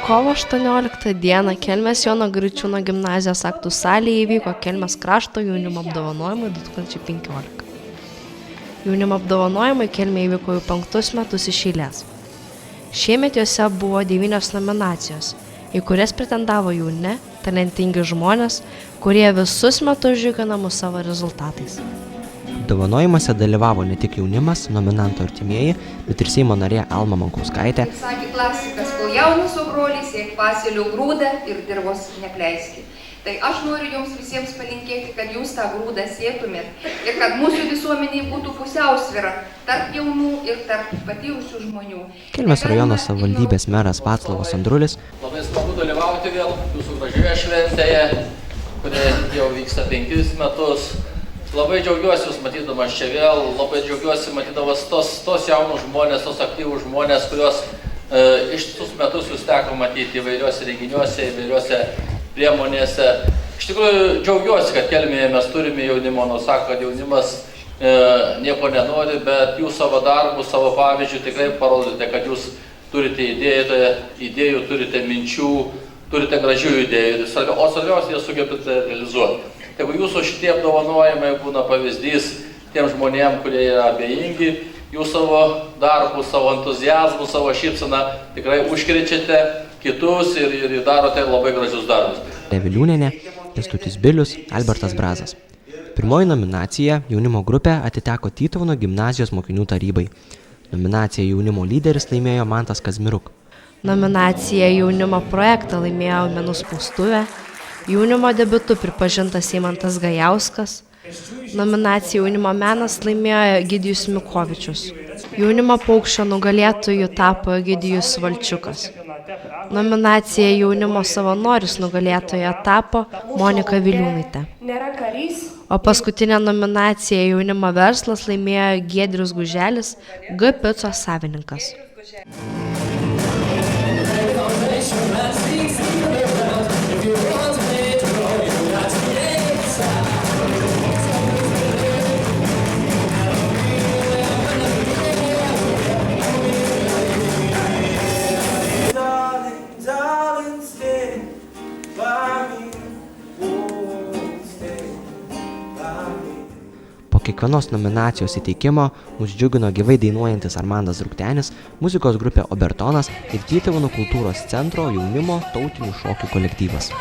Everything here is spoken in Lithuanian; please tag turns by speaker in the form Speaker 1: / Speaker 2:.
Speaker 1: Kovo 18 dieną Kelmės Jono Graičiūno gimnazijos aktų salėje įvyko Kelmės krašto jaunimo apdovanojimai 2015. Jaunimo apdovanojimai Kelmėje įvyko jau 5 metus iš eilės. Šiemet juose buvo 9 nominacijos, į kurias pretendavo jauni, talentingi žmonės, kurie visus metus džiugina mus savo rezultatais.
Speaker 2: Apdovanojimuose dalyvavo ne tik jaunimas, nominantų artimieji, bet ir Seimo narė Alma Mankauskaitė.
Speaker 3: Sakė klasikas, kol jaunas su broliais, sėk pasėlių grūdą ir dirvos nepleiski. Tai aš noriu jums visiems palinkėti, kad jūs tą grūdą sėtumėt ir kad mūsų visuomeniai būtų pusiausvyra tarp jaunų ir tarp patyrusių žmonių.
Speaker 2: Kelmės rajono savivaldybės meras Vaclovas Andrulis.
Speaker 4: Labai smagu dalyvauti vėl jūsų gražioje šventėje, kuri jau vyksta 5 metus. Labai džiaugiuosi jūs matydamas čia vėl, labai džiaugiuosi matydamas tos jaunus žmonės, tos aktyvus žmonės, kuriuos ištisus metus jūs teko matyti įvairiuose renginiuose, įvairiuose priemonėse. Iš tikrųjų džiaugiuosi, kad Kelmėje mes turime jaunimo, nors sako, kad jaunimas nieko nenori, bet jūs savo darbų, savo pavyzdžių tikrai parodote, kad jūs turite idėjų, turite minčių, turite gražių idėjų, o svarbiausia, jas sugebite realizuoti. Jeigu jūsų šitie apdovanojimai būna pavyzdys tiem žmonėm, kurie yra abejingi, jūs savo darbų, savo entuziazmų, savo šypseną tikrai užkrečiate kitus ir darote labai gražius darbus.
Speaker 2: Viliūnienė, Kęstutis Bilius, Albertas Brazas. Pirmoji nominacija jaunimo grupė atiteko Tytuvėnų gimnazijos mokinių tarybai. Nominaciją jaunimo lyderis laimėjo Mantas Kazmiruk.
Speaker 1: Nominaciją jaunimo projektą laimėjo Menų spaustuvė. Jaunimo debiutu pripažintas Eimantas Gajauskas. Nominaciją jaunimo menas laimėjo Egidijus Mikovičius. Jaunimo paukščio nugalėtojų tapo Egidijus Valčiukas. Nominacija jaunimo savanoris nugalėtoja tapo Monika Viliūnaitė. O paskutinė nominacija jaunimo verslas laimėjo Giedrius Guželis, G picos savininkas.
Speaker 2: Po kiekvienos nominacijos įteikimo mus džiugino gyvai dainuojantis Armandas Ruktenis, muzikos grupė Obertonas ir Tytuvėnų kultūros centro jaunimo tautinių šokių kolektyvas.